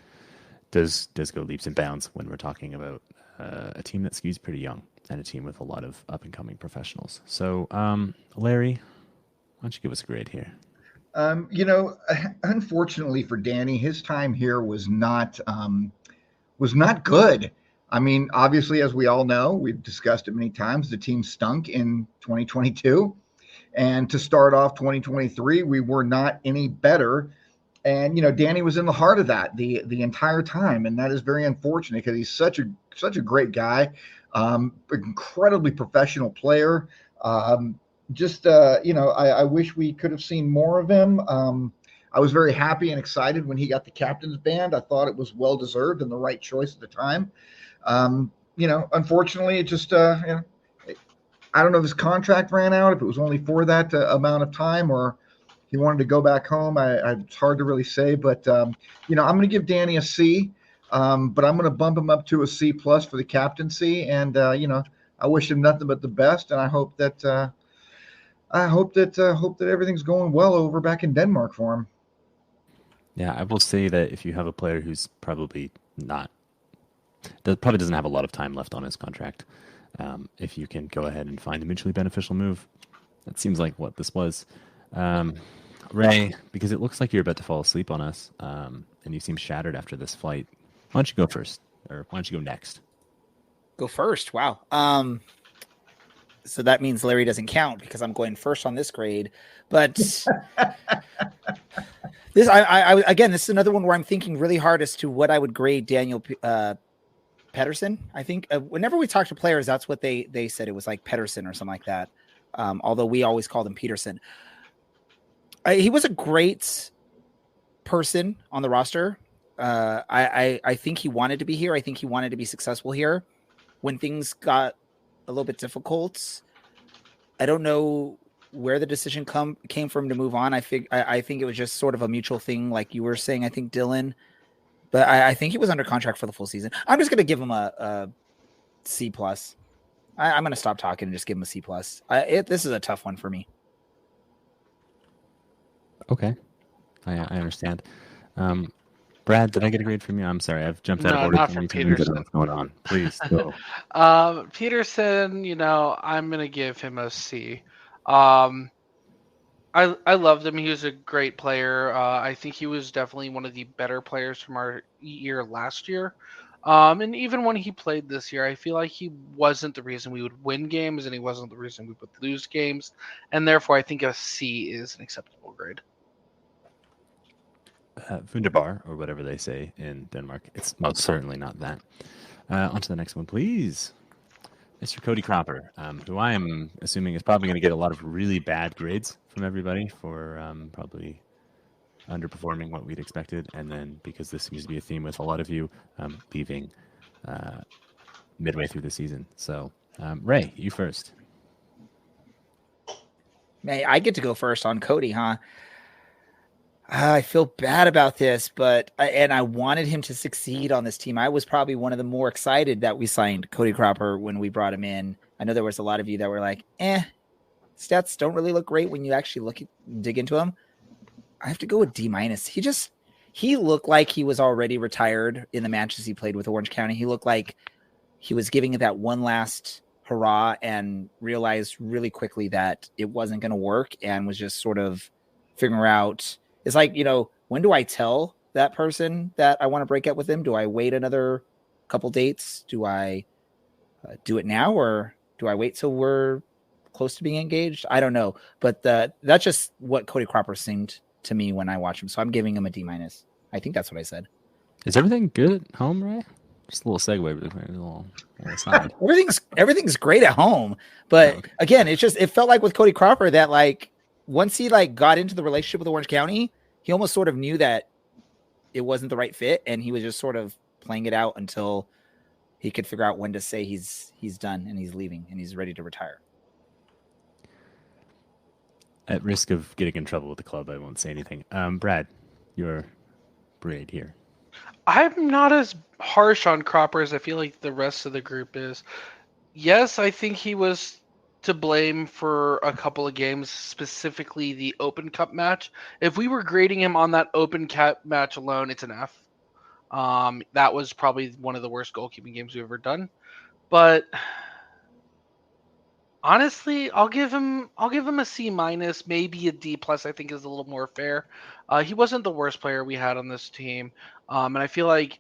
does go leaps and bounds when we're talking about a team that skews pretty young and a team with a lot of up-and-coming professionals. So, Larry, why don't you give us a grade here?
Unfortunately for Danny, his time here was not good. I mean, obviously, as we all know, we've discussed it many times, the team stunk in 2022. And to start off 2023, we were not any better. And, Danny was in the heart of that the entire time. And that is very unfortunate because he's such a great guy, incredibly professional player. I wish we could have seen more of him. I was very happy and excited when he got the captain's band. I thought it was well-deserved and the right choice at the time. Unfortunately, it just, I don't know if his contract ran out, if it was only for that amount of time or he wanted to go back home. It's hard to really say, but, I'm going to give Danny a C, but I'm going to bump him up to a C+ for the captaincy. And, I wish him nothing but the best. And I hope that everything's going well over back in Denmark for him.
Yeah, I will say that if you have a player who's probably doesn't have a lot of time left on his contract, if you can go ahead and find a mutually beneficial move, that seems like what this was. Ray, because it looks like you're about to fall asleep on us, and you seem shattered after this flight, why don't you go first, or why don't you go next?
Go first. Wow. So that means Larry doesn't count because I'm going first on this grade. But this, again, this is another one where I'm thinking really hard as to what I would grade Daniel Pedersen. I think whenever we talk to players, that's what they said. It was like Pedersen or something like that. Although we always called him Peterson. He was a great person on the roster. I think he wanted to be here. I think he wanted to be successful here. When things got a little bit difficult, I don't know where the decision came from to move on. I think it was just sort of a mutual thing, like you were saying, I think, Dylan. But I think he was under contract for the full season. I'm just going to give him a C+. I'm going to stop talking and just give him a C+. This is a tough one for me.
Okay. I understand. Brad, did I get a grade from you? I'm sorry, I've jumped out of order.
Not from Peterson.
What's going on? Please go.
Peterson, I'm gonna give him a C. I loved him. He was a great player. I think he was definitely one of the better players from our year last year. And even when he played this year, I feel like he wasn't the reason we would win games, and he wasn't the reason we would lose games. And therefore, I think a C is an acceptable grade.
Wunderbar, or whatever they say in Denmark. It's most certainly not that. On to the next one, please. Mr. Cody Cropper, who I am assuming is probably going to get a lot of really bad grades from everybody for probably underperforming what we'd expected. And then because this seems to be a theme with a lot of you leaving midway through the season. So, Ray, you first.
May I get to go first on Cody, huh? I feel bad about this, but I wanted him to succeed on this team. I was probably one of the more excited that we signed Cody Cropper when we brought him in. I know there was a lot of you that were like, stats don't really look great when you actually dig into them. I have to go with D-. He looked like he was already retired in the matches he played with Orange County. He looked like he was giving it that one last hurrah and realized really quickly that it wasn't going to work and was just sort of figuring out. It's like, when do I tell that person that I want to break up with him? Do I wait another couple dates? Do I do it now, or do I wait till we're close to being engaged? I don't know, but that's just what Cody Cropper seemed to me when I watched him. So I'm giving him a D-. I think that's what I said.
Is everything good at home, Ray? Just a little segue, but a little aside.
everything's great at home, but
okay.
Again, it felt like with Cody Cropper that like once he like got into the relationship with Orange County, he almost sort of knew that it wasn't the right fit, and he was just sort of playing it out until he could figure out when to say he's done and he's leaving and he's ready to retire.
At risk of getting in trouble with the club, I won't say anything. Brad, your braid here.
I'm not as harsh on Cropper as I feel like the rest of the group is. Yes, I think he was to blame for a couple of games, specifically the Open Cup match. If we were grading him on that Open Cup match alone, it's an F. That was probably one of the worst goalkeeping games we've ever done. But honestly, I'll give him a C-, maybe a D+. I think is a little more fair. He wasn't the worst player we had on this team, and I feel like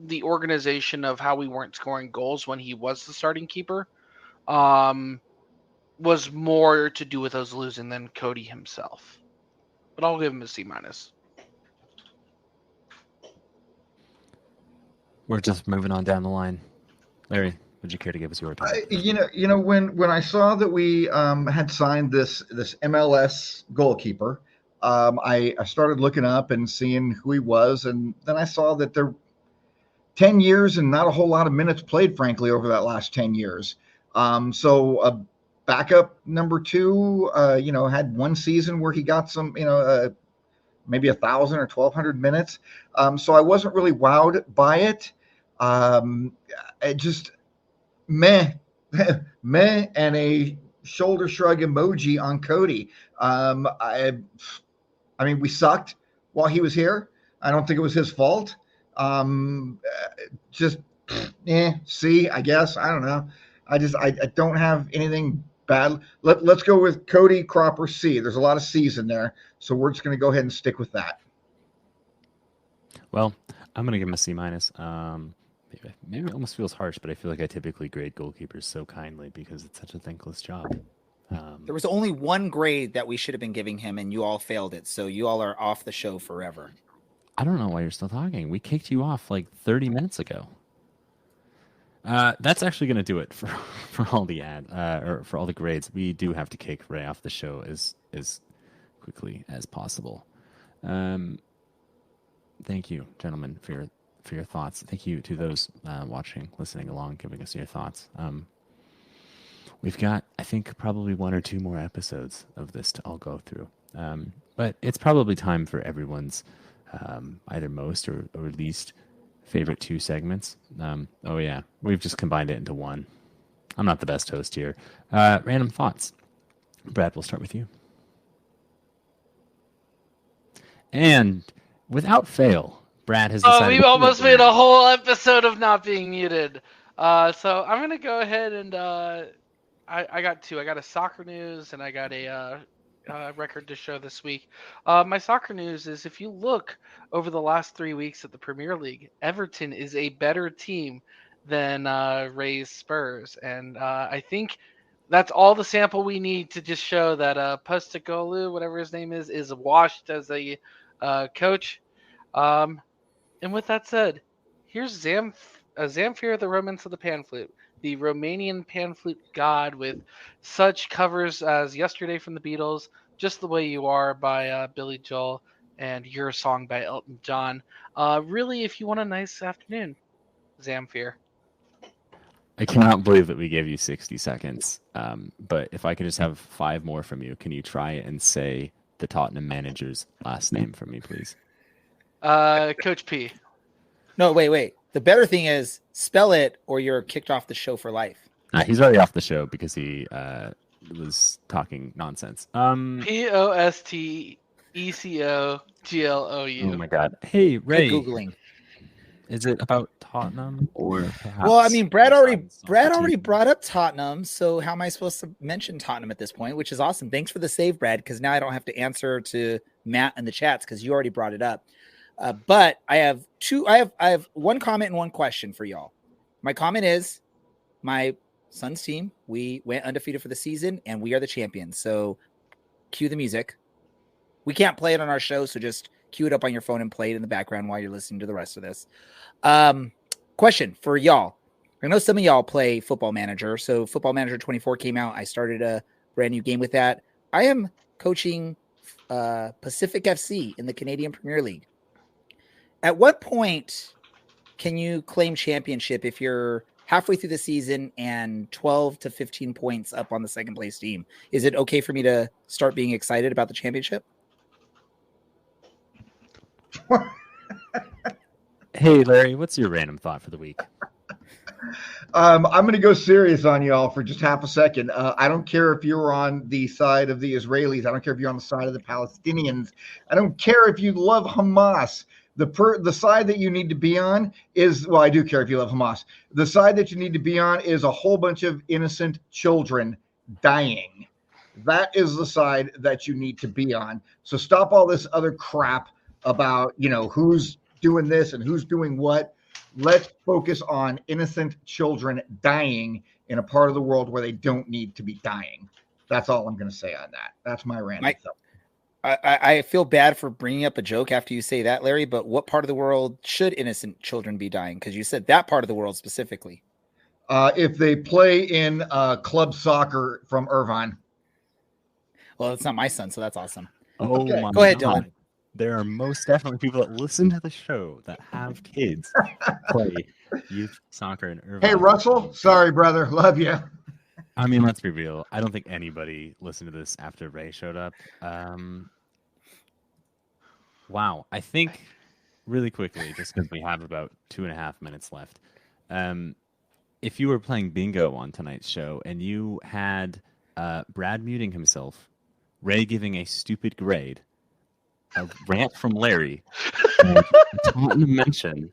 the organization of how we weren't scoring goals when he was the starting keeper was more to do with us losing than Cody himself. But I'll give him a C-.
We're just moving on down the line. Larry, would you care to give us your opinion?
You know, when I saw that we had signed this MLS goalkeeper, I started looking up and seeing who he was, and then I saw that there 10 years and not a whole lot of minutes played, frankly, over that last 10 years. So a backup number 2, had one season where he got some, maybe 1,000 or 1,200 minutes. So I wasn't really wowed by it. It just meh, and a shoulder shrug emoji on Cody. I mean, we sucked while he was here. I don't think it was his fault. C, I guess. I don't know. I don't have anything bad. Let's go with Cody Cropper C. There's a lot of C's in there, so we're just going to go ahead and stick with that.
Well, I'm going to give him a C-. Maybe it almost feels harsh, but I feel like I typically grade goalkeepers so kindly because it's such a thankless job.
There was only one grade that we should have been giving him, and you all failed it. So you all are off the show forever.
I don't know why you're still talking. We kicked you off like 30 minutes ago. That's actually going to do it for all the or for all the grades. We do have to kick Ray off the show as quickly as possible. Thank you, gentlemen, for your thoughts. Thank you to those watching, listening along, giving us your thoughts. We've got, I think, probably 1 or 2 more episodes of this to all go through. But it's probably time for everyone's either most or least favorite 2 segments. Oh yeah, we've just combined it into one. I'm not the best host here. Random thoughts. Brad, we'll start with you. And without fail, Brad has decided.
Oh, we almost made a whole episode of not being muted. So I'm gonna go ahead and I got 2. I got a soccer news and I got a record to show this week. My soccer news is if you look over the last 3 weeks at the Premier League, Everton is a better team than Ray's Spurs, and I think that's all the sample we need to just show that Postecoglou, whatever his name is washed as a coach. And with that said, here's Zamfir, the Romance of the Pan Flute, the Romanian pan flute god, with such covers as Yesterday from the Beatles, Just the Way You Are by Billy Joel, and Your Song by Elton John. Really, if you want a nice afternoon, Zamfir.
I cannot believe that we gave you 60 seconds. But if I could just have 5 more from you, can you try and say the Tottenham manager's last name for me, please?
Coach P.
No, wait. The better thing is spell it or you're kicked off the show for life.
He's already off the show because he was talking nonsense.
Postecoglou.
Oh my God. Hey, Ray.
Googling.
Is it about Tottenham or perhaps?
Well, I mean, Brad already brought up Tottenham, so how am I supposed to mention Tottenham at this point? Which is awesome. Thanks for the save, Brad, because now I don't have to answer to Matt in the chats because you already brought it up. But I have one comment and one question for y'all. My comment is my son's team, we went undefeated for the season and we are the champions. So cue the music. We can't play it on our show, so just cue it up on your phone and play it in the background while you're listening to the rest of this. Question for y'all. I know some of y'all play Football Manager. So Football Manager 24 came out. I started a brand new game with that. I am coaching Pacific FC in the Canadian Premier League. At what point can you claim championship if you're halfway through the season and 12 to 15 points up on the second place team? Is it okay for me to start being excited about the championship?
Hey, Larry, what's your random thought for the week?
I'm going to go serious on y'all for just half a second. I don't care if you're on the side of the Israelis. I don't care if you're on the side of the Palestinians. I don't care if you love Hamas. The side that you need to be on is, well, I do care if you love Hamas. The side that you need to be on is a whole bunch of innocent children dying. That is the side that you need to be on. So stop all this other crap about, who's doing this and who's doing what. Let's focus on innocent children dying in a part of the world where they don't need to be dying. That's all I'm going to say on that. That's my random stuff.
I feel bad for bringing up a joke after you say that, Larry, but what part of the world should innocent children be dying? Because you said that part of the world specifically.
If they play in club soccer from Irvine.
Well, it's not my son, so that's awesome.
Oh,
Okay.
my
Go ahead,
God.
Dylan.
There are most definitely people that listen to the show that have kids play youth soccer in Irvine.
Hey, Russell. Sorry, brother. Love you.
I mean, let's be real. I don't think anybody listened to this after Ray showed up. Wow. I think really quickly, just because we have about 2.5 minutes left. If you were playing bingo on tonight's show and you had Brad muting himself, Ray giving a stupid grade, a rant from Larry, and a Tottenham mention,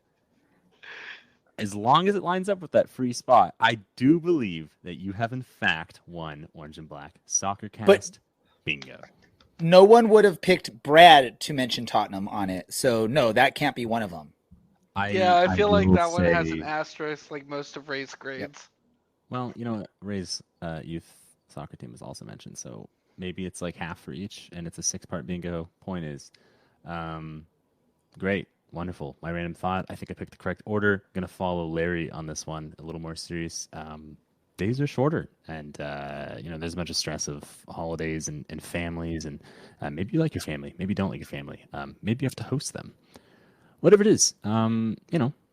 as long as it lines up with that free spot, I do believe that you have in fact won Orange and Black Soccer Cast bingo.
No one would have picked Brad to mention Tottenham on it. So no, that can't be one of them.
I feel like
will
that one has
say-
an asterisk like most of Ray's grades.
Well, you know what? Ray's youth soccer team was also mentioned, so maybe it's like half for each, and it's a 6-part bingo. Point is, great, wonderful. My random thought, I think I picked the correct order. Going to follow Larry on this one, a little more serious. Days are shorter, and there's a bunch of stress of holidays and families, and maybe you like your family, maybe you don't like your family. Maybe you have to host them. Whatever it is,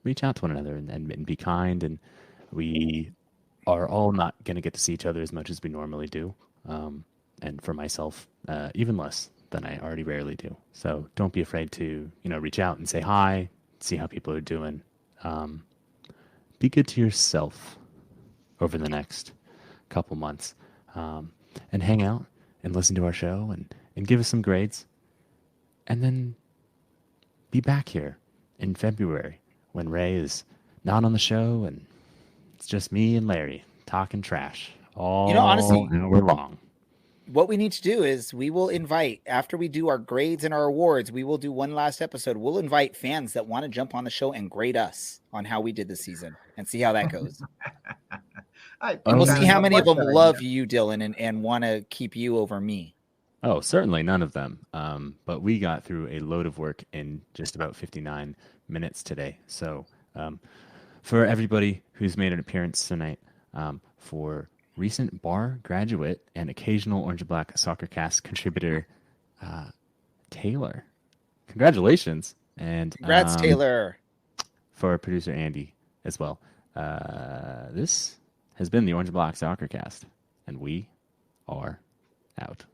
reach out to one another and be kind, and we are all not going to get to see each other as much as we normally do. And for myself, even less than I already rarely do. So don't be afraid to, reach out and say hi, see how people are doing. Be good to yourself over the next couple months, and hang out and listen to our show and give us some grades. And then be back here in February when Ray is not on the show and it's just me and Larry talking trash all
honestly,
hour long.
What we need to do is we will invite, after we do our grades and our awards, we will do one last episode. We'll invite fans that want to jump on the show and grade us on how we did this season and see how that goes. And we'll see how many of them love you, Dylan, and want to keep you over me.
Oh, certainly none of them. But we got through a load of work in just about 59 minutes today. So for everybody who's made an appearance tonight, for recent bar graduate and occasional Orange and Black Soccer Cast contributor, Taylor. Congratulations. And
congrats, Taylor.
For producer Andy as well. This has been the Orange and Black Soccer Cast, and we are out.